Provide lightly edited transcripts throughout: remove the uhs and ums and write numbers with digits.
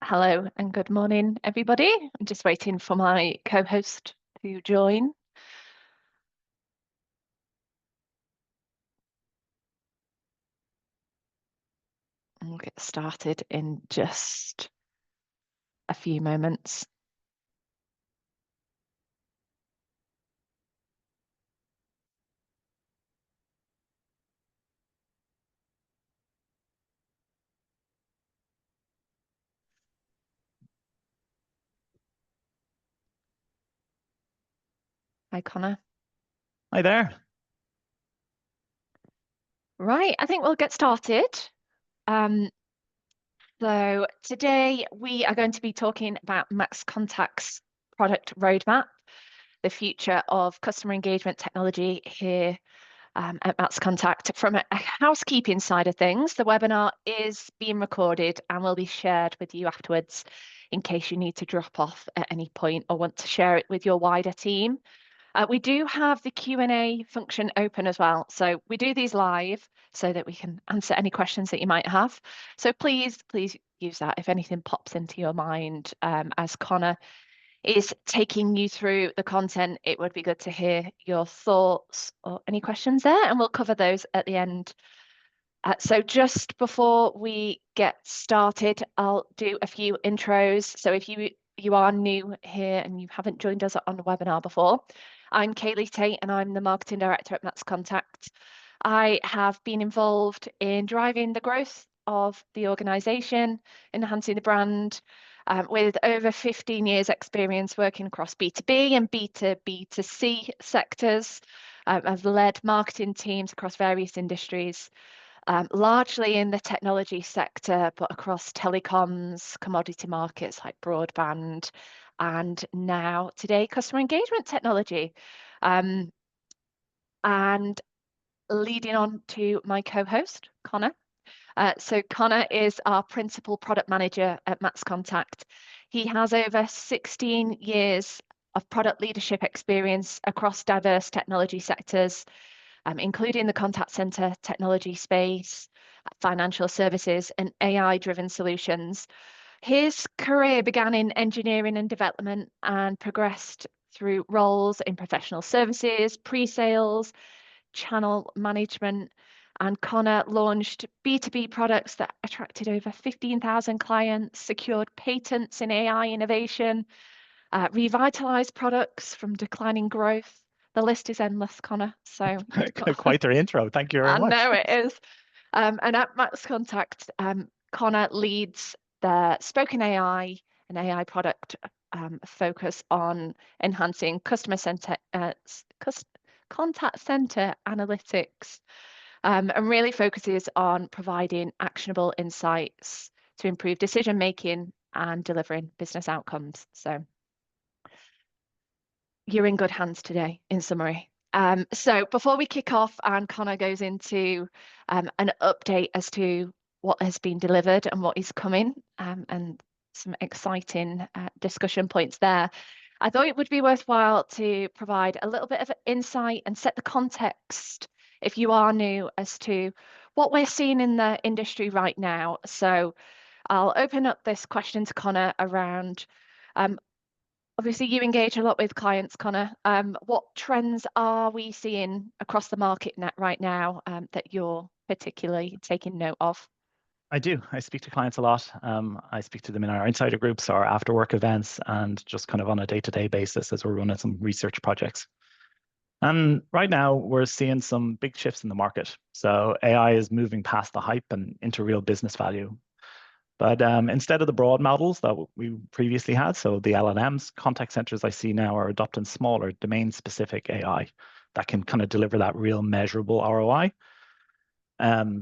Hello and good morning, everybody. I'm just waiting for my co-host to join. And we'll get started in just a few moments. Hi, Connor. Hi there. Right, I think we'll get started. So today we are going to be talking about MaxContact's product roadmap, the future of customer engagement technology here at MaxContact. From a housekeeping side of things, the webinar is being recorded and will be shared with you afterwards in case you need to drop off at any point or want to share it with your wider team. We do have the Q&A function open as well. So we do these live so that we can answer any questions that you might have. So please use that if anything pops into your mind as Connor is taking you through the content. It would be good to hear your thoughts or any questions there, and we'll cover those at the end. So just before we get started, I'll do a few intros. So if you are new here and you haven't joined us on the webinar before, I'm Kaylee Tate and I'm the Marketing Director at MaxContact. I have been involved in driving the growth of the organisation, enhancing the brand, with over 15 years experience working across B2B and B2B2C sectors. I've led marketing teams across various industries, largely in the technology sector, but across telecoms, commodity markets like broadband, and now today, customer engagement technology. And leading on to my co-host, Connor. So Connor is our principal product manager at MaxContact. He has over 16 years of product leadership experience across diverse technology sectors, including the contact center technology space, financial services, and AI-driven solutions. His career began in engineering and development and progressed through roles in professional services, pre-sales, channel management, and Connor launched B2B products that attracted over 15,000 clients, secured patents in AI innovation, revitalized products from declining growth. The list is endless, Connor. So Quite their intro. Thank you very I much. know it is. And at MaxContact, Connor leads the spoken AI and AI product focus on enhancing contact center analytics, and really focuses on providing actionable insights to improve decision making and delivering business outcomes. So you're in good hands today, in summary. So before we kick off and Connor goes into an update as to what has been delivered and what is coming, and some exciting discussion points there, I thought it would be worthwhile to provide a little bit of insight and set the context if you are new as to what we're seeing in the industry right now. So I'll open up this question to Connor around obviously, you engage a lot with clients, Connor. What trends are we seeing across the market net right now that you're particularly taking note of? I do. I speak to clients a lot. I speak to them in our insider groups, our after work events, and just kind of on a day-to-day basis as we're running some research projects. And right now, we're seeing some big shifts in the market. So AI is moving past the hype and into real business value. But instead of the broad models that we previously had, so the LLMs, contact centers I see now are adopting smaller domain-specific AI that can kind of deliver that real measurable ROI.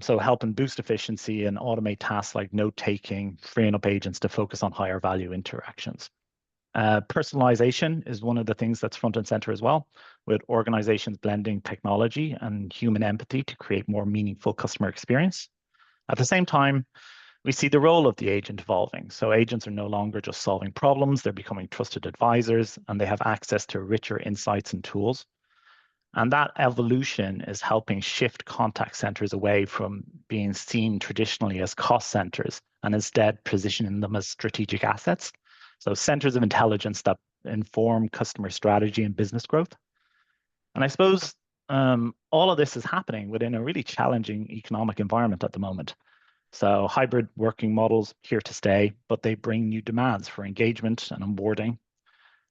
So helping boost efficiency and automate tasks like note-taking, freeing up agents to focus on higher value interactions. Personalization is one of the things that's front and center as well, with organizations blending technology and human empathy to create more meaningful customer experience. At the same time, we see the role of the agent evolving. So agents are no longer just solving problems, they're becoming trusted advisors, and they have access to richer insights and tools. And that evolution is helping shift contact centers away from being seen traditionally as cost centers and instead positioning them as strategic assets. So centers of intelligence that inform customer strategy and business growth. And I suppose all of this is happening within a really challenging economic environment at the moment. So hybrid working models here to stay, but they bring new demands for engagement and onboarding.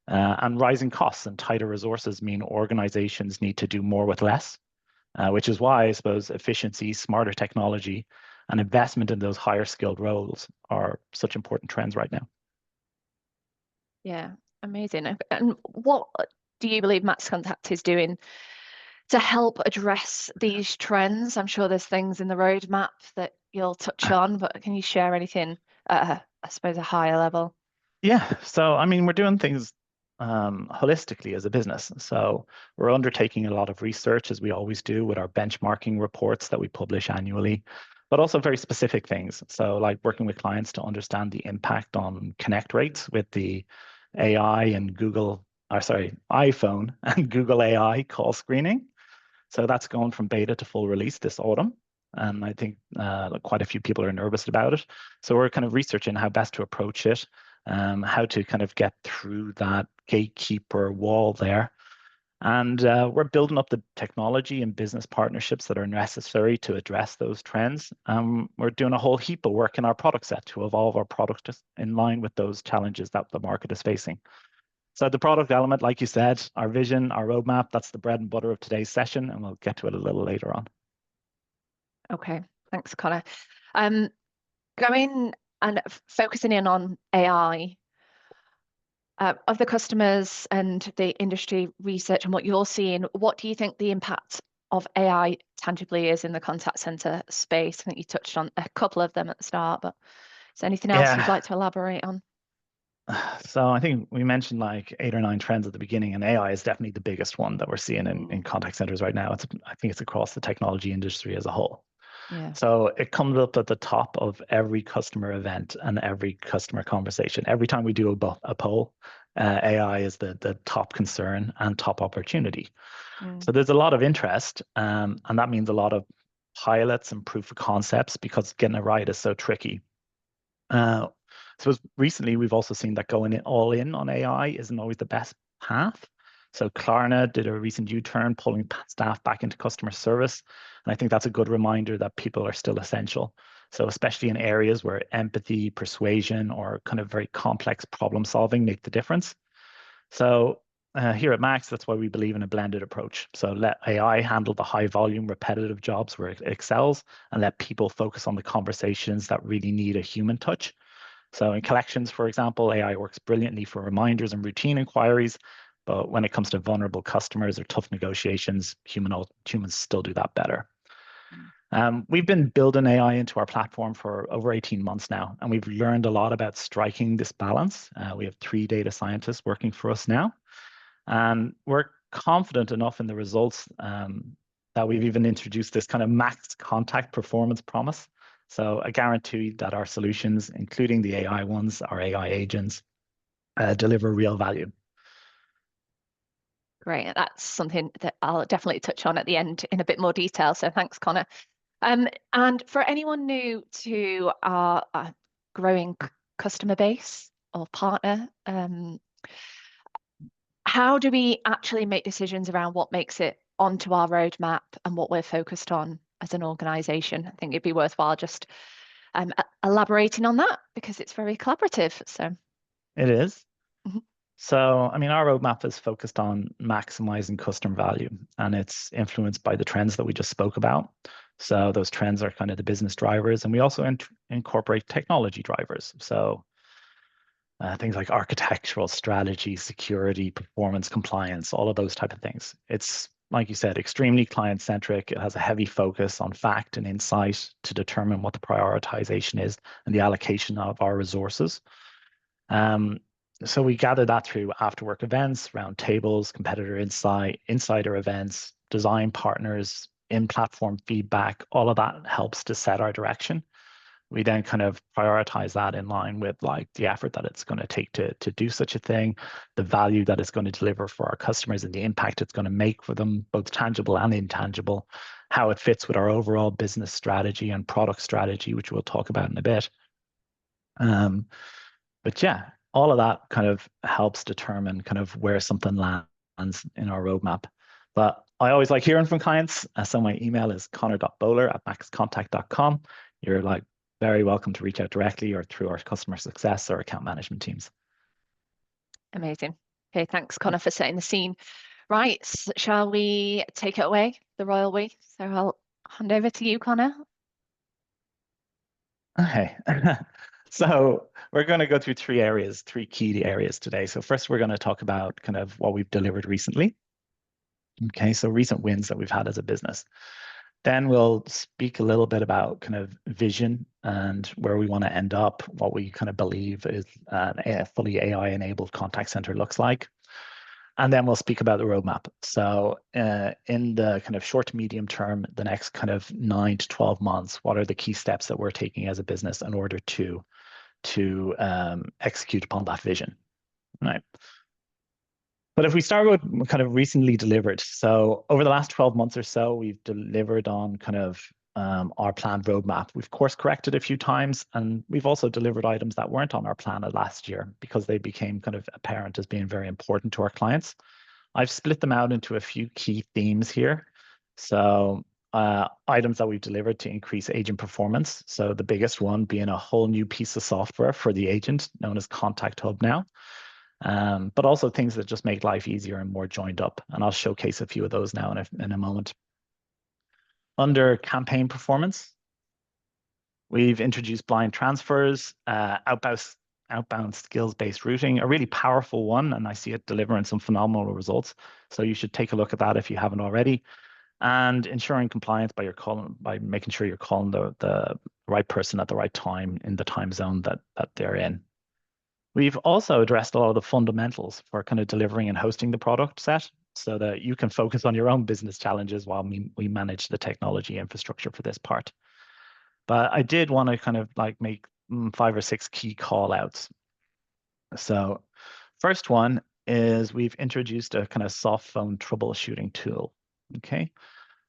And rising costs and tighter resources mean organizations need to do more with less, which is why I suppose efficiency, smarter technology, and investment in those higher skilled roles are such important trends right now. Yeah, amazing. And what do you believe MaxContact is doing to help address these trends? I'm sure there's things in the roadmap that you'll touch on, but can you share anything at I suppose, a higher level? Yeah, so I mean, we're doing things holistically as a business. So we're undertaking a lot of research, as we always do, with our benchmarking reports that we publish annually, but also very specific things. So like working with clients to understand the impact on connect rates with the AI and iPhone and Google AI call screening. So that's going from beta to full release this autumn. And I think quite a few people are nervous about it. So we're kind of researching how best to approach it, how to kind of get through that gatekeeper wall there. And we're building up the technology and business partnerships that are necessary to address those trends. We're doing a whole heap of work in our product set to evolve our product in line with those challenges that the market is facing. So the product element, like you said, our vision, our roadmap, that's the bread and butter of today's session, and we'll get to it a little later on. Okay, thanks, Connor. Going and focusing in on AI, of the customers and the industry research and what you're seeing, what do you think the impact of AI tangibly is in the contact center space? I think you touched on a couple of them at the start, but is there anything else you'd like to elaborate on? So I think we mentioned like 8 or 9 trends at the beginning, and AI is definitely the biggest one that we're seeing in contact centers right now. I think it's across the technology industry as a whole. Yeah. So it comes up at the top of every customer event and every customer conversation. Every time we do a poll, AI is the top concern and top opportunity. So there's a lot of interest, and that means a lot of pilots and proof of concepts because getting it right is so tricky. So recently, we've also seen that going all in on AI isn't always the best path. So Klarna did a recent U-turn, pulling staff back into customer service. And I think that's a good reminder that people are still essential. So especially in areas where empathy, persuasion, or kind of very complex problem solving make the difference. So here at Max, that's why we believe in a blended approach. So let AI handle the high volume, repetitive jobs where it excels, and let people focus on the conversations that really need a human touch. So in collections, for example, AI works brilliantly for reminders and routine inquiries, but when it comes to vulnerable customers or tough negotiations, humans still do that better. We've been building AI into our platform for over 18 months now, and we've learned a lot about striking this balance. We have 3 data scientists working for us now, and we're confident enough in the results that we've even introduced this kind of MaxContact Performance Promise. So a guarantee that our solutions, including the AI ones, our AI agents, deliver real value. Great. That's something that I'll definitely touch on at the end in a bit more detail. So thanks, Connor. And for anyone new to our growing customer base or partner, how do we actually make decisions around what makes it onto our roadmap and what we're focused on as an organization? I think it'd be worthwhile just elaborating on that because it's very collaborative. So it is. So, I mean, our roadmap is focused on maximizing customer value, and it's influenced by the trends that we just spoke about. So those trends are kind of the business drivers, and we also incorporate technology drivers. So things like architectural strategy, security, performance, compliance, all of those type of things. It's, like you said, extremely client-centric. It has a heavy focus on fact and insight to determine what the prioritization is and the allocation of our resources. So we gather that through after-work events, round tables, competitor insight, insider events, design partners, in-platform feedback. All of that helps to set our direction. We then kind of prioritize that in line with like the effort that it's going to take to do such a thing, the value that it's going to deliver for our customers and the impact it's going to make for them, both tangible and intangible, how it fits with our overall business strategy and product strategy, which we'll talk about in a bit. But yeah, all of that kind of helps determine kind of where something lands in our roadmap. But I always like hearing from clients. So my email is connor.bowler@maxcontact.com. You're like very welcome to reach out directly or through our customer success or account management teams. Amazing. Okay, thanks, Connor, for setting the scene. Right, shall we take it away the royal way? So I'll hand over to you, Connor. Okay. So we're going to go through three key areas today. So first, we're going to talk about kind of what we've delivered recently. Okay, so recent wins that we've had as a business. Then we'll speak a little bit about kind of vision and where we want to end up, what we kind of believe is a fully AI-enabled contact center looks like. And then we'll speak about the roadmap. So in the kind of short to medium term, the next kind of 9 to 12 months, what are the key steps that we're taking as a business in order to execute upon that vision, right? But if we start with kind of recently delivered, so over the last 12 months or so, we've delivered on kind of our planned roadmap. We've course corrected a few times, and we've also delivered items that weren't on our plan last year because they became kind of apparent as being very important to our clients. I've split them out into a few key themes here. So items that we've delivered to increase agent performance. So the biggest one being a whole new piece of software for the agent known as Contact Hub now. But also things that just make life easier and more joined up. And I'll showcase a few of those now in a moment. Under campaign performance, we've introduced blind transfers, outbound skills-based routing, a really powerful one, and I see it delivering some phenomenal results. So you should take a look at that if you haven't already. And ensuring compliance by making sure you're calling the right person at the right time in the time zone that they're in. We've also addressed a lot of the fundamentals for kind of delivering and hosting the product set so that you can focus on your own business challenges while we manage the technology infrastructure for this part. But I did want to kind of like make 5 or 6 key call outs. So first one is we've introduced a kind of soft phone troubleshooting tool. Okay.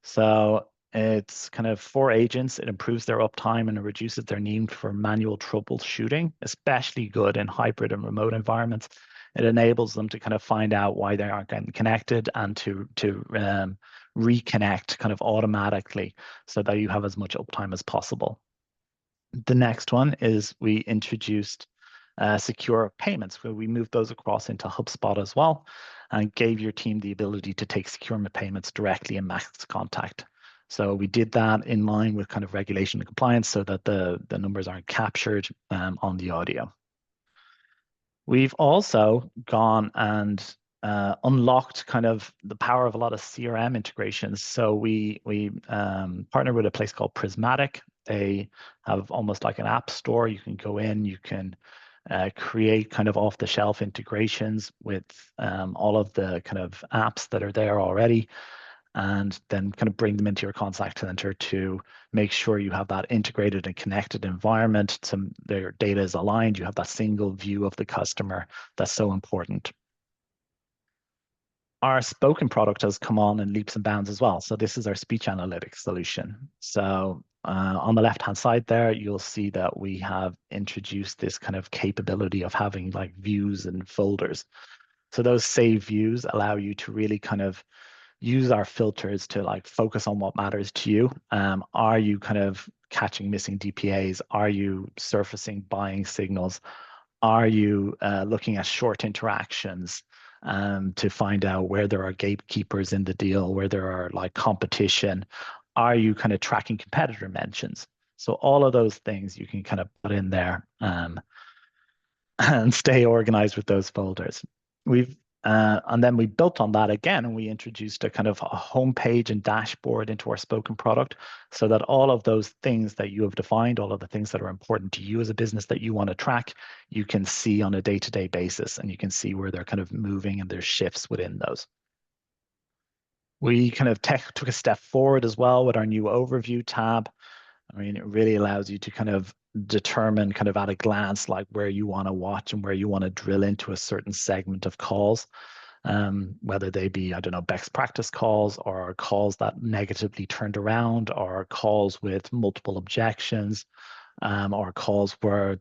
So it's kind of for agents, it improves their uptime and it reduces their need for manual troubleshooting, especially good in hybrid and remote environments. It enables them to kind of find out why they aren't getting connected and to reconnect kind of automatically so that you have as much uptime as possible. The next one is we introduced secure payments, where we moved those across into HubSpot as well and gave your team the ability to take secure payments directly in MaxContact. So we did that in line with kind of regulation and compliance so that the numbers aren't captured on the audio. We've also gone and unlocked kind of the power of a lot of CRM integrations. So we partnered with a place called Prismatic. They have almost like an app store. You can go in, you can create kind of off-the-shelf integrations with all of the kind of apps that are there already, and then kind of bring them into your contact center to make sure you have that integrated and connected environment, so their data is aligned, you have that single view of the customer. That's so important. Our spoken product has come on in leaps and bounds as well. So this is our speech analytics solution. So on the left-hand side there, you'll see that we have introduced this kind of capability of having like views and folders. So those save views allow you to really kind of use our filters to like focus on what matters to you. Are you kind of catching missing DPAs? Are you surfacing buying signals? Are you looking at short interactions to find out where there are gatekeepers in the deal, where there are like competition? Are you kind of tracking competitor mentions? So all of those things you can kind of put in there and stay organized with those folders. And then we built on that again, and we introduced a kind of a homepage and dashboard into our spoken product so that all of those things that you have defined, all of the things that are important to you as a business that you want to track, you can see on a day-to-day basis, and you can see where they're kind of moving and there's shifts within those. We kind of took a step forward as well with our new overview tab. I mean, it really allows you to kind of determine kind of at a glance like where you want to watch and where you want to drill into a certain segment of calls, whether they be, I don't know, best practice calls or calls that negatively turned around or calls with multiple objections or calls where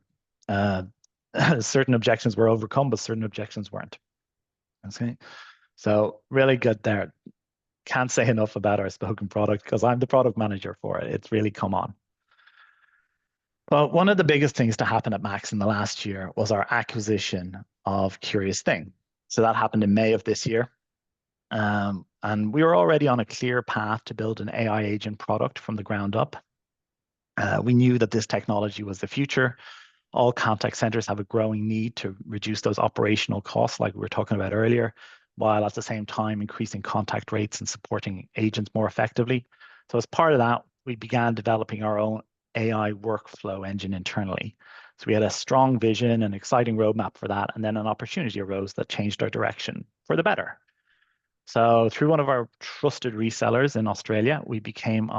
certain objections were overcome, but certain objections weren't. Okay, so really good there. Can't say enough about our spoken product because I'm the product manager for it. It's really come on. Well, one of the biggest things to happen at Max in the last year was our acquisition of Curious Thing. So that happened in May of this year. And we were already on a clear path to build an AI agent product from the ground up. We knew that this technology was the future. All contact centers have a growing need to reduce those operational costs, like we were talking about earlier, while at the same time increasing contact rates and supporting agents more effectively. So as part of that, we began developing our own AI workflow engine internally. So we had a strong vision and exciting roadmap for that, and then an opportunity arose that changed our direction for the better. So through one of our trusted resellers in Australia, we became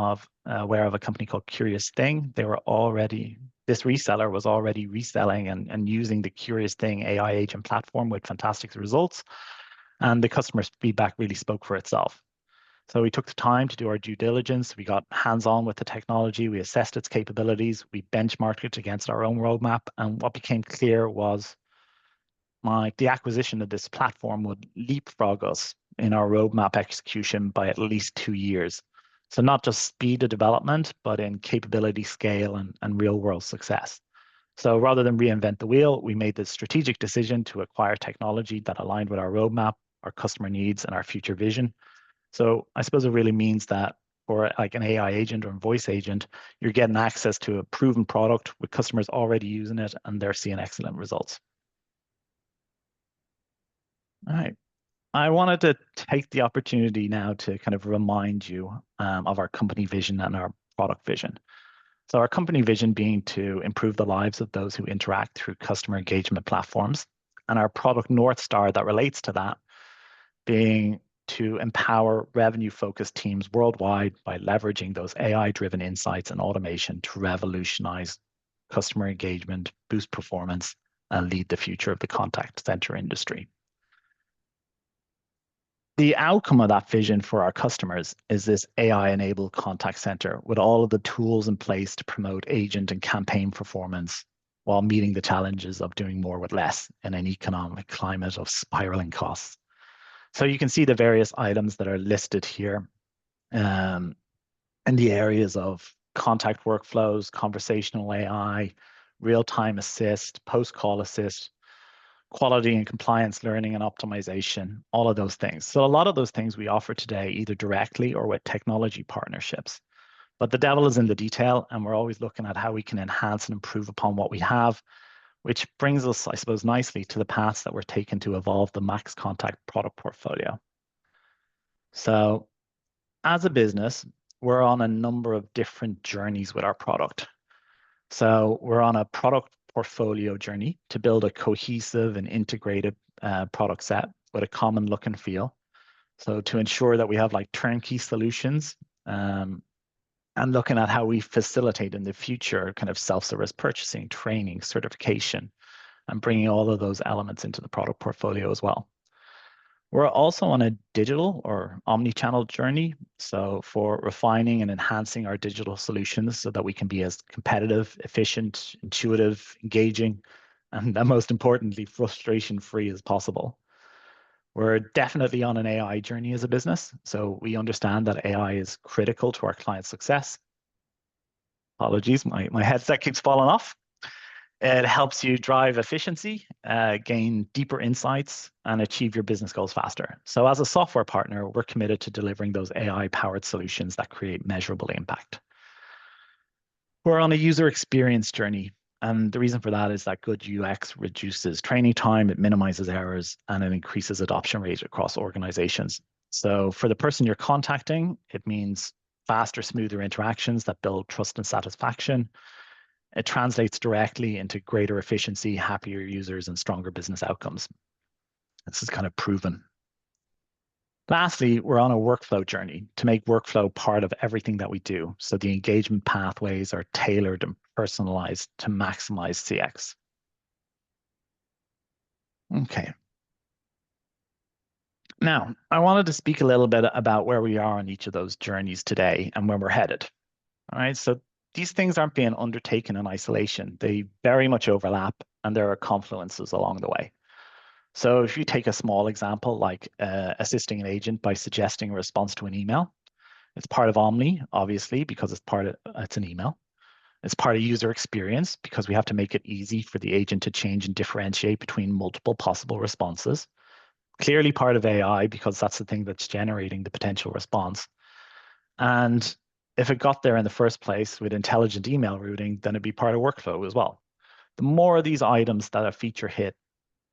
aware of a company called Curious Thing. This reseller was already reselling and using the Curious Thing AI agent platform with fantastic results. And the customer feedback really spoke for itself. So we took the time to do our due diligence. We got hands-on with the technology. We assessed its capabilities. We benchmarked it against our own roadmap. And what became clear was the acquisition of this platform would leapfrog us in our roadmap execution by at least 2 years. So not just speed of development, but in capability, scale, and real-world success. So rather than reinvent the wheel, we made the strategic decision to acquire technology that aligned with our roadmap, our customer needs, and our future vision. So I suppose it really means that for like an AI agent or a voice agent, you're getting access to a proven product with customers already using it, and they're seeing excellent results. All right. I wanted to take the opportunity now to kind of remind you of our company vision and our product vision. So our company vision being to improve the lives of those who interact through customer engagement platforms, and our product North Star that relates to that being to empower revenue-focused teams worldwide by leveraging those AI-driven insights and automation to revolutionize customer engagement, boost performance, and lead the future of the contact center industry. The outcome of that vision for our customers is this AI-enabled contact center with all of the tools in place to promote agent and campaign performance while meeting the challenges of doing more with less in an economic climate of spiraling costs. So you can see the various items that are listed here in the areas of contact workflows, conversational AI, real-time assist, post-call assist, quality and compliance learning and optimization, all of those things. So a lot of those things we offer today either directly or with technology partnerships. But the devil is in the detail, and we're always looking at how we can enhance and improve upon what we have, which brings us, I suppose, nicely to the paths that we're taking to evolve the MaxContact product portfolio. So as a business, we're on a number of different journeys with our product. So we're on a product portfolio journey to build a cohesive and integrated product set with a common look and feel. So to ensure that we have like turnkey solutions and looking at how we facilitate in the future kind of self-service purchasing, training, certification, and bringing all of those elements into the product portfolio as well. We're also on a digital or omnichannel journey. So for refining and enhancing our digital solutions so that we can be as competitive, efficient, intuitive, engaging, and most importantly, frustration-free as possible. We're definitely on an AI journey as a business. So we understand that AI is critical to our client success. Apologies, my headset keeps falling off. It helps you drive efficiency, gain deeper insights, and achieve your business goals faster. So as a software partner, we're committed to delivering those AI-powered solutions that create measurable impact. We're on a user experience journey, and the reason for that is that good UX reduces training time, it minimizes errors, and it increases adoption rate across organizations. So for the person you're contacting, it means faster, smoother interactions that build trust and satisfaction. It translates directly into greater efficiency, happier users, and stronger business outcomes. This is kind of proven. Lastly, we're on a workflow journey to make workflow part of everything that we do. So the engagement pathways are tailored and personalized to maximize CX. Okay. Now, I wanted to speak a little bit about where we are on each of those journeys today and where we're headed. All right, so these things aren't being undertaken in isolation. They very much overlap, and there are confluences along the way. So if you take a small example like assisting an agent by suggesting a response to an email, it's part of Omni, obviously, because it's an email. It's part of user experience because we have to make it easy for the agent to change and differentiate between multiple possible responses. Clearly part of AI because that's the thing that's generating the potential response. And if it got there in the first place with intelligent email routing, then it'd be part of workflow as well. The more of these items that a feature hit,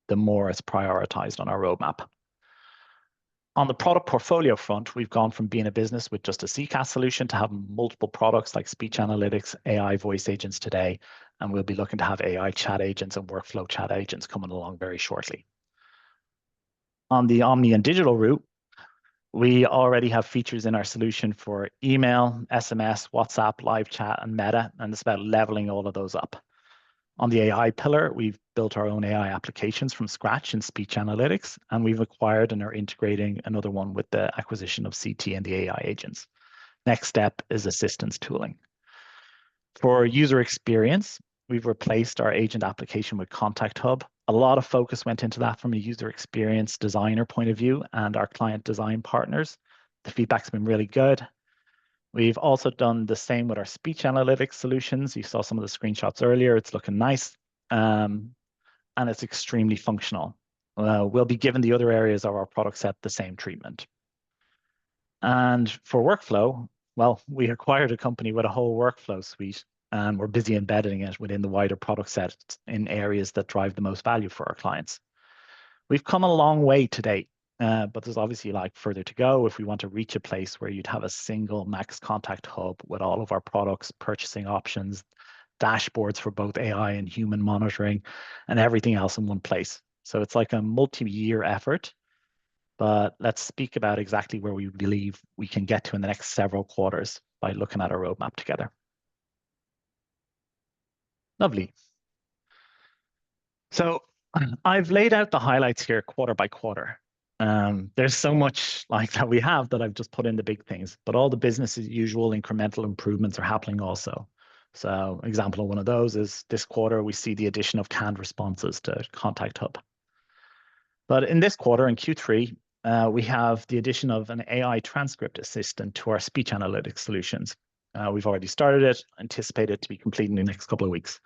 the more it's prioritized on our roadmap. On the product portfolio front, we've gone from being a business with just a CCAS solution to having multiple products like speech analytics, AI voice agents today, and we'll be looking to have AI chat agents and workflow chat agents coming along very shortly. On the Omni and digital route, we already have features in our solution for email, SMS, WhatsApp, live chat, and Meta, and it's about leveling all of those up. On the AI pillar, we've built our own AI applications from scratch in speech analytics, and we've acquired and are integrating another one with the acquisition of CT and the AI agents. Next step is assistance tooling. For user experience, we've replaced our agent application with Contact Hub. A lot of focus went into that from a user experience designer point of view and our client design partners. The feedback's been really good. We've also done the same with our speech analytics solutions. You saw some of the screenshots earlier. It's looking nice, and it's extremely functional. We'll be giving the other areas of our product set the same treatment. And for workflow, well, we acquired a company with a whole workflow suite, and we're busy embedding it within the wider product set in areas that drive the most value for our clients. We've come a long way to date. But there's obviously further to go if we want to reach a place where you'd have a single MaxContact hub with all of our products, purchasing options, dashboards for both AI and human monitoring, and everything else in one place. So it's like a multi-year effort, but let's speak about exactly where we believe we can get to in the next several quarters by looking at our roadmap together. Lovely. So I've laid out the highlights here quarter by quarter. There's so much that we have that I've just put in the big things, but all the business as usual incremental improvements are happening also. So example of one of those is this quarter, we see the addition of canned responses to Contact Hub. But in this quarter, in Q3, we have the addition of an AI transcript assistant to our speech analytics solutions. We've already started it, anticipate it to be complete in the next couple of weeks.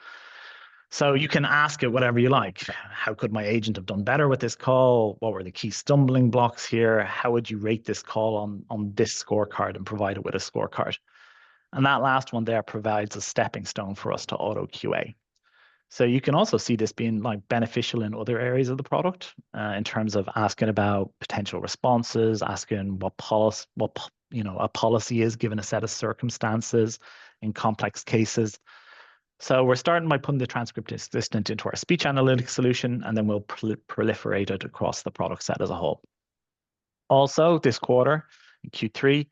So you can ask it whatever you like. How could my agent have done better with this call? What were the key stumbling blocks here? How would you rate this call on this scorecard and provide it with a scorecard? And that last one there provides a stepping stone for us to auto QA. So you can also see this being beneficial in other areas of the product in terms of asking about potential responses, asking what a policy is given a set of circumstances in complex cases. So we're starting by putting the transcript assistant into our speech analytics solution, and then we'll proliferate it across the product set as a whole. Also, this quarter, in Q3,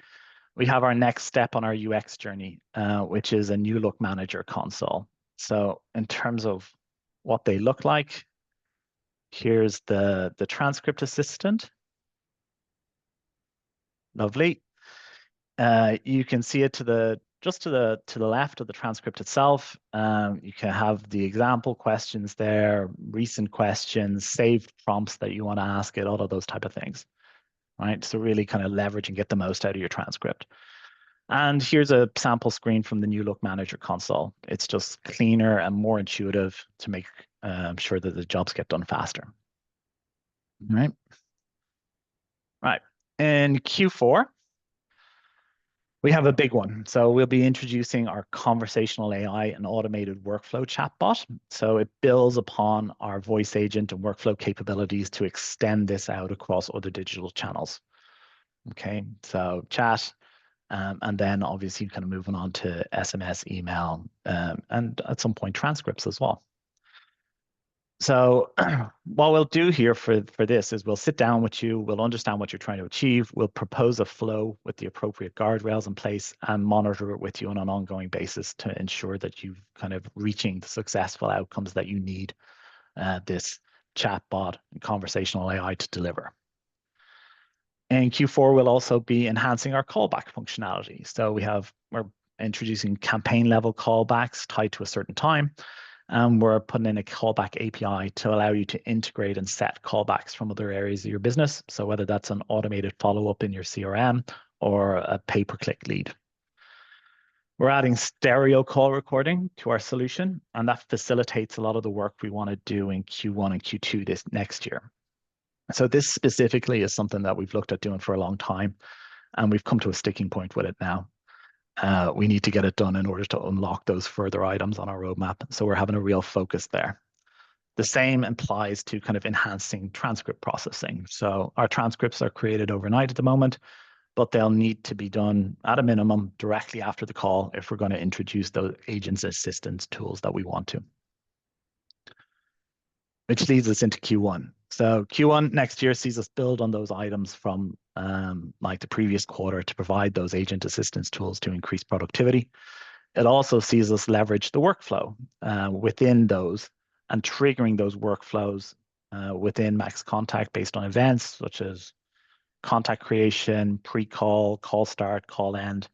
we have our next step on our UX journey, which is a new look manager console. So in terms of what they look like, here's the transcript assistant. Lovely. You can see it just to the left of the transcript itself. You can have the example questions there, recent questions, saved prompts that you want to ask it, all of those type of things, right? So really kind of leverage and get the most out of your transcript. And here's a sample screen from the new look manager console. It's just cleaner and more intuitive to make sure that the jobs get done faster. All right. Right. In Q4, we have a big one. So we'll be introducing our conversational AI and automated workflow chatbot. So it builds upon our voice agent and workflow capabilities to extend this out across other digital channels. Okay, so chat, and then obviously kind of moving on to SMS, email, and at some point transcripts as well. So what we'll do here for this is we'll sit down with you, we'll understand what you're trying to achieve, we'll propose a flow with the appropriate guardrails in place and monitor it with you on an ongoing basis to ensure that you've kind of reaching the successful outcomes that you need this chatbot and conversational AI to deliver. In Q4, we'll also be enhancing our callback functionality. So we're introducing campaign level callbacks tied to a certain time. And we're putting in a callback API to allow you to integrate and set callbacks from other areas of your business. So whether that's an automated follow-up in your CRM or a pay-per-click lead. We're adding stereo call recording to our solution, and that facilitates a lot of the work we want to do in Q1 and Q2 this next year. So this specifically is something that we've looked at doing for a long time, and we've come to a sticking point with it now. We need to get it done in order to unlock those further items on our roadmap. So we're having a real focus there. The same applies to kind of enhancing transcript processing. So our transcripts are created overnight at the moment, but they'll need to be done at a minimum directly after the call if we're going to introduce those agents assistance tools that we want to. Which leads us into Q1. So Q1 next year sees us build on those items from like the previous quarter to provide those agent assistance tools to increase productivity. It also sees us leverage the workflow within those and triggering those workflows within MaxContact based on events such as contact creation, pre-call, call start, call end.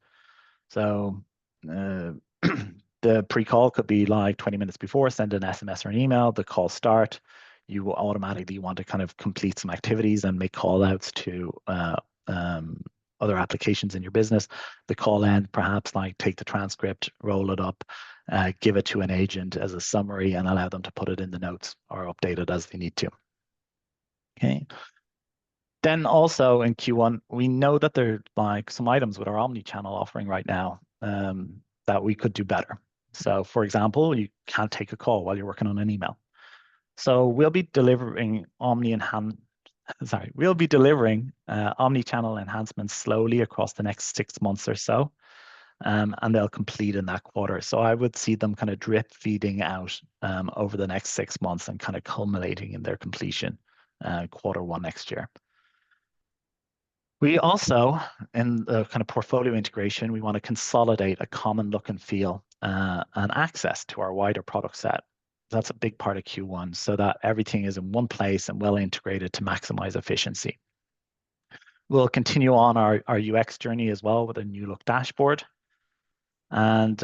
So the pre-call could be like 20 minutes before, send an SMS or an email. The call start, you will automatically want to kind of complete some activities and make call outs to other applications in your business. The call end, perhaps like take the transcript, roll it up, give it to an agent as a summary and allow them to put it in the notes or update it as they need to. Okay. Then also in Q1, we know that there are like some items with our Omnichannel offering right now that we could do better. So for example, you can't take a call while you're working on an email. So we'll be delivering Omnichannel enhancements slowly across the next 6 months or so, and they'll complete in that quarter. So I would see them kind of drip feeding out over the next 6 months and kind of culminating in their completion Q1 next year. We also, in the kind of portfolio integration, we want to consolidate a common look and feel and access to our wider product set. That's a big part of Q1, so that everything is in one place and well integrated to maximize efficiency. We'll continue on our UX journey as well with a new look dashboard. And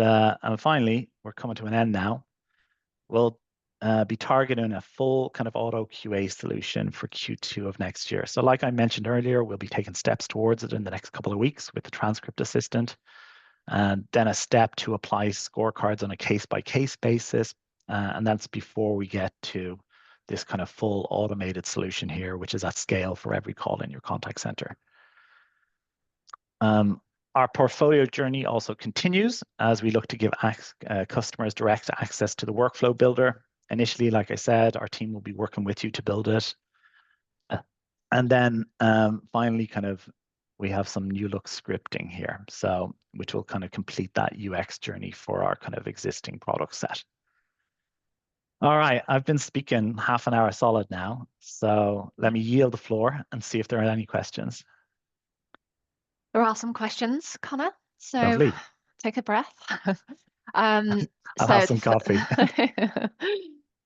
finally, we're coming to an end now. We'll be targeting a full kind of auto QA solution for Q2 of next year. So like I mentioned earlier, we'll be taking steps towards it in the next couple of weeks with the transcript assistant, and then a step to apply scorecards on a case-by-case basis. And that's before we get to this kind of full automated solution here, which is at scale for every call in your contact center. Our portfolio journey also continues as we look to give customers direct access to the workflow builder. Initially, like I said, our team will be working with you to build it. And then finally, kind of, we have some new look scripting here, so which will kind of complete that UX journey for our kind of existing product set. All right, I've been speaking half an hour solid now, so let me yield the floor and see if there are any questions. There are some questions, Connor, so Lovely. take a breath. I'll have some coffee.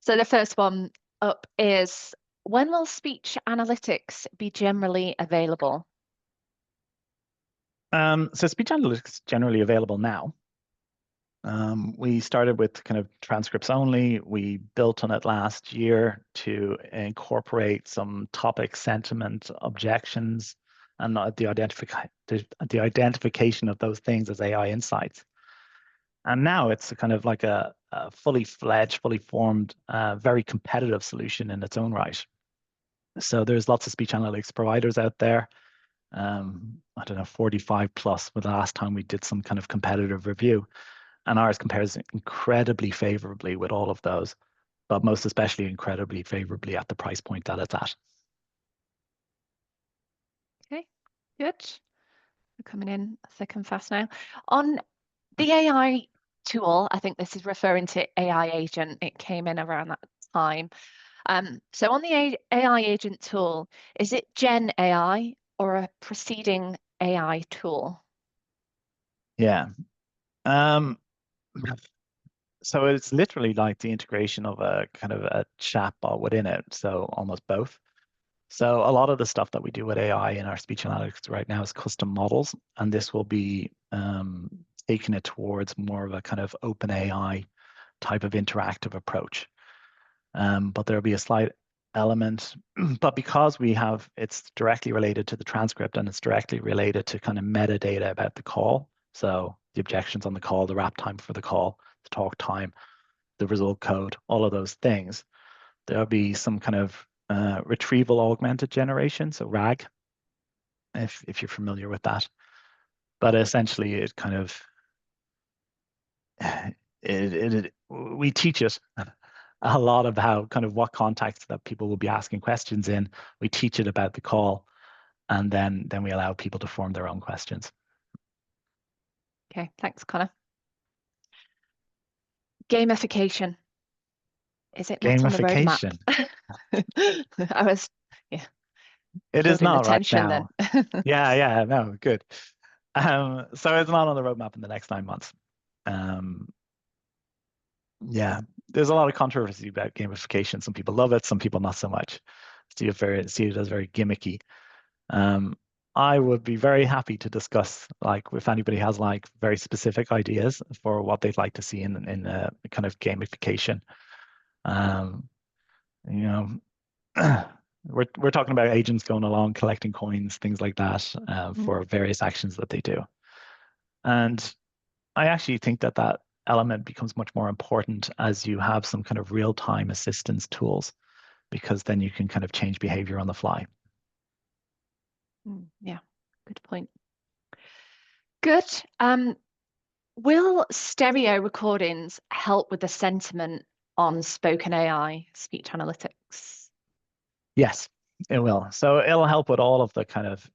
So the first one up is, when will speech analytics be generally available? So speech analytics is generally available now. We started with kind of transcripts only. We built on it last year to incorporate some topic sentiment objections and the identification of those things as AI insights. And now it's kind of like a fully fledged, fully formed, very competitive solution in its own right. So there's lots of speech analytics providers out there. I don't know, 45 plus with the last time we did some kind of competitive review. And ours compares incredibly favorably with all of those, but most especially incredibly favorably at the price point that it's at. Okay, good. We're coming in thick and fast now. On the AI tool, I think this is referring to AI agent. It came in around that time. So on the AI agent tool, is it Gen AI or a preceding AI tool? Yeah. So it's literally like the integration of a kind of a chatbot within it. So almost both. So a lot of the stuff that we do with AI in our speech analytics right now is custom models, and this will be taken it towards more of a kind of open AI type of interactive approach. But there'll be a slight element, but because it's directly related to the transcript and it's directly related to kind of metadata about the call. So the objections on the call, the wrap time for the call, the talk time, the result code, all of those things. There'll be some kind of retrieval augmented generation, so RAG, if you're familiar with that. But essentially it kind of, we teach it a lot about kind of what context that people will be asking questions in. We teach it about the call, and then we allow people to form their own questions. Okay, thanks, Connor. Gamification. Is it not on the roadmap? I was, yeah. It is not right attention now. Then. yeah, no, good. So it's not on the roadmap in the next 9 months. Yeah, there's a lot of controversy about gamification. Some people love it, some people not so much. See it as very gimmicky. I would be very happy to discuss, like, if anybody has like very specific ideas for what they'd like to see in kind of gamification. You know, we're talking about agents going along collecting coins, things like that, for various actions that they do. And I actually think that element becomes much more important as you have some kind of real-time assistance tools, because then you can kind of change behavior on the fly. Yeah, good point. Good. Will stereo recordings help with the sentiment on spoken AI speech analytics? Yes, it will. So it'll help with all of the kind of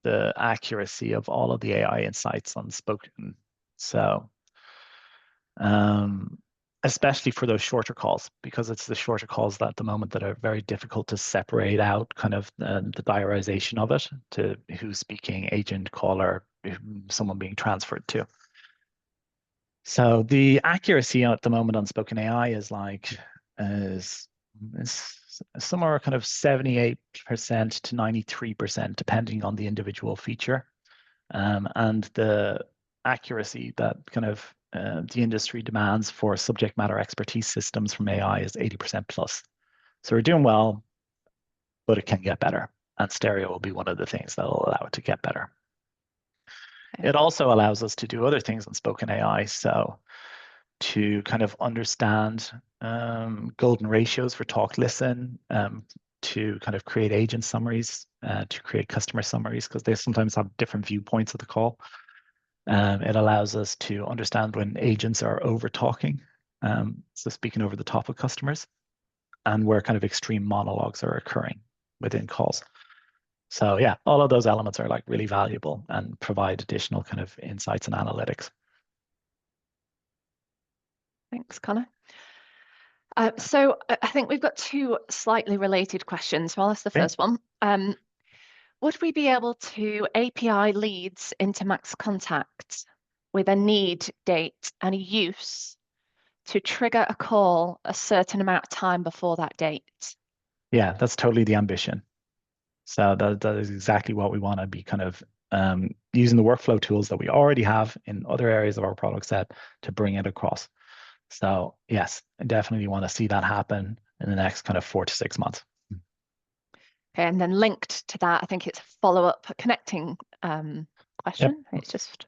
the accuracy of all of the AI insights on spoken. So especially for those shorter calls, because it's the shorter calls that at the moment that are very difficult to separate out kind of the diarization of it to who's speaking, agent, caller, someone being transferred to. So the accuracy at the moment on spoken AI is somewhere kind of 78% to 93%, depending on the individual feature. And the accuracy that kind of the industry demands for subject matter expertise systems from AI is 80% plus. So we're doing well, but it can get better. And stereo will be one of the things that will allow it to get better. Okay. It also allows us to do other things in spoken AI. So to kind of understand golden ratios for talk listen, to kind of create agent summaries, to create customer summaries, because they sometimes have different viewpoints of the call. It allows us to understand when agents are over talking, so speaking over the top of customers, and where kind of extreme monologues are occurring within calls. So yeah, all of those elements are like really valuable and provide additional kind of insights and analytics. Thanks, Connor. So I think we've got two slightly related questions. Well, that's the first one. Would we be able to API leads into MaxContact with a need date and a use to trigger a call a certain amount of time before that date? Yeah, that's totally the ambition. So that is exactly what we want to be kind of using the workflow tools that we already have in other areas of our product set to bring it across. So yes, I definitely want to see that happen in the next kind of 4 to 6 months. Okay, and then linked to that, I think it's a follow-up connecting question. Yep. It's just,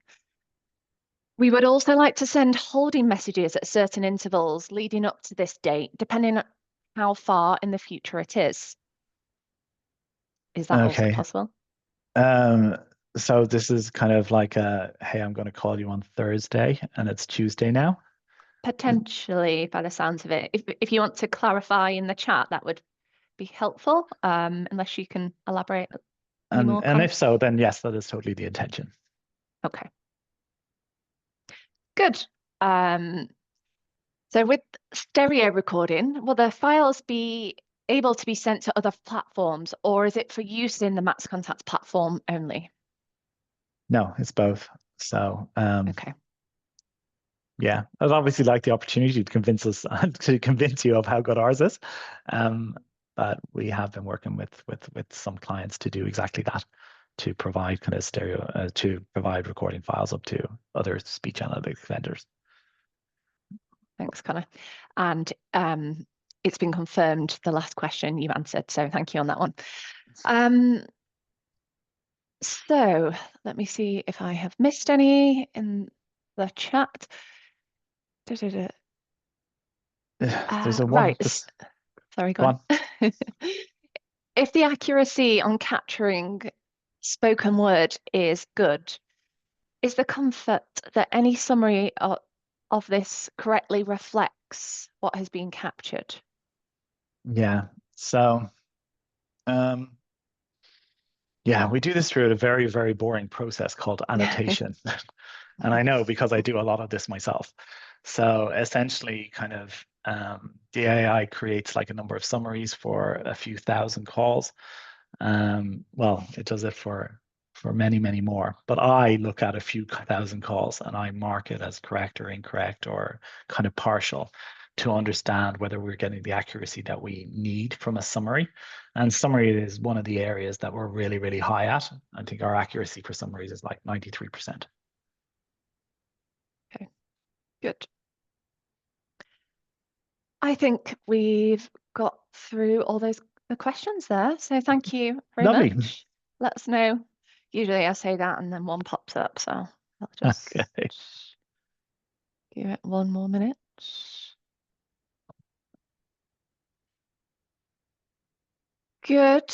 we would also like to send holding messages at certain intervals leading up to this date, depending on how far in the future it is. Is that also possible? So this is kind of like hey, I'm going to call you on Thursday and it's Tuesday now? Potentially, by the sounds of it. If you want to clarify in the chat, that would be helpful, unless you can elaborate more. And if so, then yes, that is totally the intention. Okay. Good. So with stereo recording, will the files be able to be sent to other platforms, or is it for use in the MaxContact platform only? No, it's both. So okay. Yeah, I'd obviously like the opportunity to convince us to convince you of how good ours is, but we have been working with some clients to do exactly that. to provide kind of to provide recording files up to other speech analytics vendors. Thanks, Connor. And it's been confirmed, the last question you've answered, so thank you on that one. So let me see if I have missed any in the chat. There's a one. Right. Sorry, go on. If the accuracy on capturing spoken word is good, is the comfort that any summary of this correctly reflects what has been captured? Yeah. So, yeah, we do this through a very, very boring process called annotation. And I know because I do a lot of this myself. So essentially kind of the AI creates like a number of summaries for a few thousand calls. Well, it does it for many, many more. But I look at a few thousand calls and I mark it as correct or incorrect or kind of partial to understand whether we're getting the accuracy that we need from a summary. And summary is one of the areas that we're really, really high at. I think our accuracy for summaries is like 93%. Okay, good. I think we've got through all the questions there. So thank you very much. Let us know. Usually I say that and then one pops up. So I'll just give it one more minute. Good.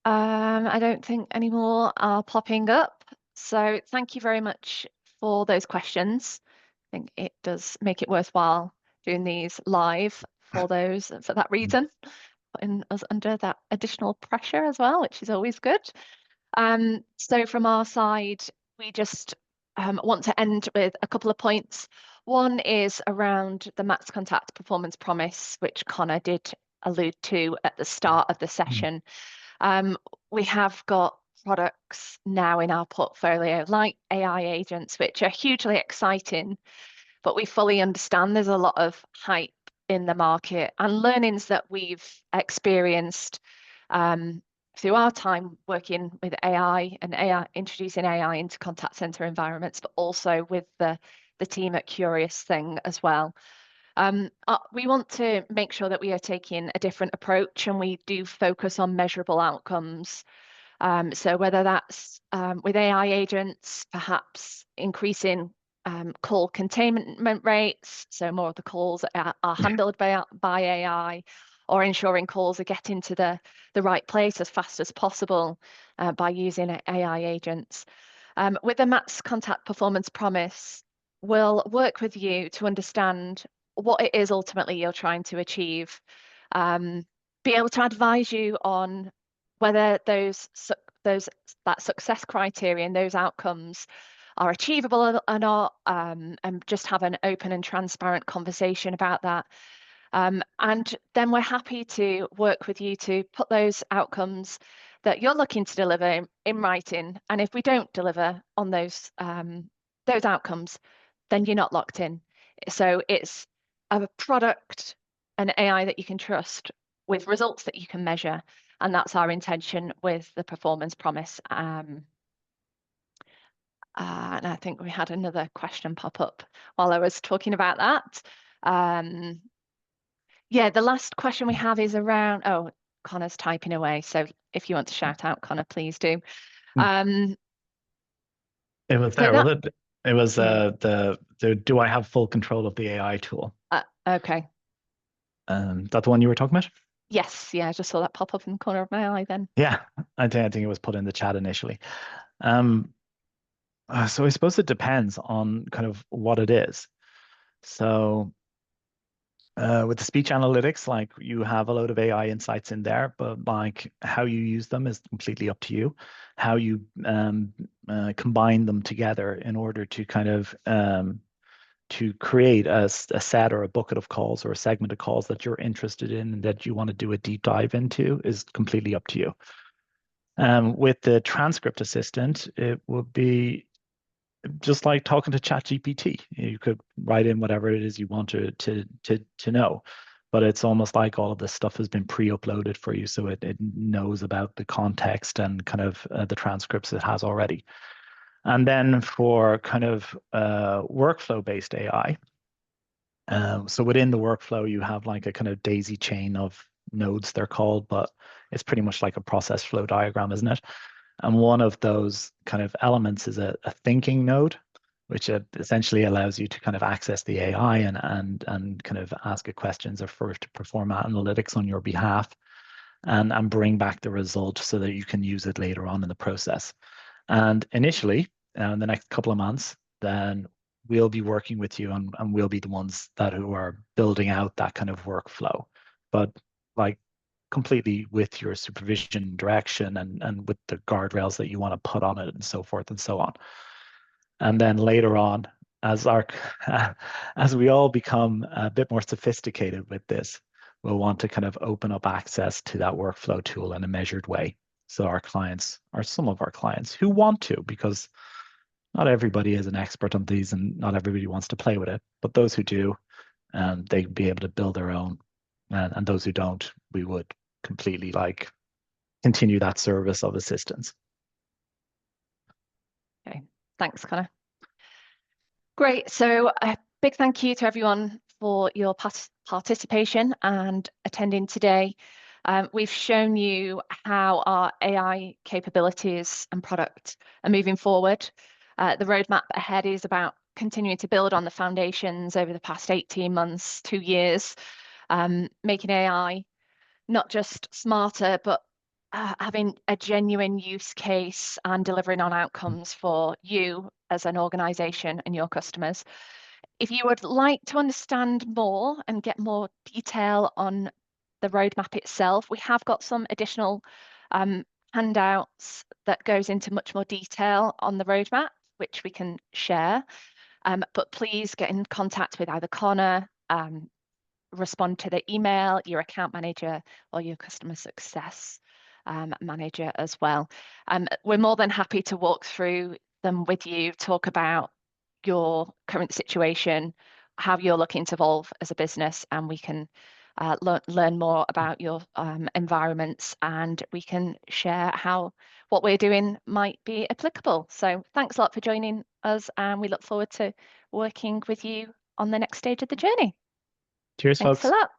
I don't think any more are popping up. So thank you very much for those questions. I think it does make it worthwhile doing these live for that reason, putting us under that additional pressure as well, which is always good. So from our side, we just want to end with a couple of points. One is around the MaxContact Performance Promise, which Connor did allude to at the start of the session. We have got products now in our portfolio like AI agents, which are hugely exciting, but we fully understand there's a lot of hype in the market and learnings that we've experienced through our time working with AI and introducing AI into contact center environments, but also with the team at Curious Thing as well. We want to make sure that we are taking a different approach and we do focus on measurable outcomes. So whether that's with AI agents, perhaps increasing call containment rates, so more of the calls are handled by AI, or ensuring calls are getting to the right place as fast as possible by using AI agents. With the MaxContact Performance Promise, we'll work with you to understand what it is ultimately you're trying to achieve, be able to advise you on whether that success criteria and those outcomes are achievable or not, and just have an open and transparent conversation about that. And then we're happy to work with you to put those outcomes that you're looking to deliver in writing. And if we don't deliver on those outcomes, then you're not locked in. So it's a product, an AI that you can trust with results that you can measure. And that's our intention with the performance promise. And I think we had another question pop up while I was talking about that. Yeah, the last question we have is around, oh, Connor's typing away. So if you want to shout out, Connor, please do. It was there, was it? It was the do I have full control of the AI tool? Okay. That's the one you were talking about? Yes, yeah, I just saw that pop up in the corner of my eye then. Yeah, I think it was put in the chat initially. So I suppose it depends on kind of what it is. So with the speech analytics, like you have a load of AI insights in there, but like how you use them is completely up to you. How you combine them together in order to kind of to create a set or a bucket of calls or a segment of calls that you're interested in and that you want to do a deep dive into is completely up to you. With the transcript assistant, it would be just like talking to ChatGPT. You could write in whatever it is you want to know. but it's almost like all of this stuff has been pre-uploaded for you, so it knows about the context and kind of the transcripts it has already. And then for kind of workflow-based AI, so within the workflow, you have like a kind of daisy chain of nodes, they're called, but it's pretty much like a process flow diagram, isn't it? And one of those kind of elements is a thinking node, which essentially allows you to kind of access the AI and kind of ask it questions or for it to perform analytics on your behalf and bring back the result so that you can use it later on in the process. And initially, in the next couple of months, then we'll be working with you and we'll be the ones who are building out that kind of workflow, but like completely with your supervision, direction, and with the guardrails that you want to put on it and so forth and so on. And then later on, as we all become a bit more sophisticated with this, we'll want to kind of open up access to that workflow tool in a measured way. So our clients, or some of our clients who want to, because not everybody is an expert on these and not everybody wants to play with it, but those who do, they'd be able to build their own. And those who don't, we would completely like continue that service of assistance. Okay, thanks, Connor. Great. So a big thank you to everyone for your participation and attending today. We've shown you how our AI capabilities and product are moving forward. The roadmap ahead is about continuing to build on the foundations over the past 18 months, 2 years, making AI not just smarter, but having a genuine use case and delivering on outcomes for you as an organization and your customers. If you would like to understand more and get more detail on the roadmap itself, we have got some additional handouts that goes into much more detail on the roadmap, which we can share. But please get in contact with either Connor, respond to the email, your account manager, or your customer success manager as well. We're more than happy to walk through them with you, talk about your current situation, how you're looking to evolve as a business, and we can learn more about your environments, and we can share how what we're doing might be applicable. So thanks a lot for joining us, and we look forward to working with you on the next stage of the journey. Cheers, Thanks folks. a lot.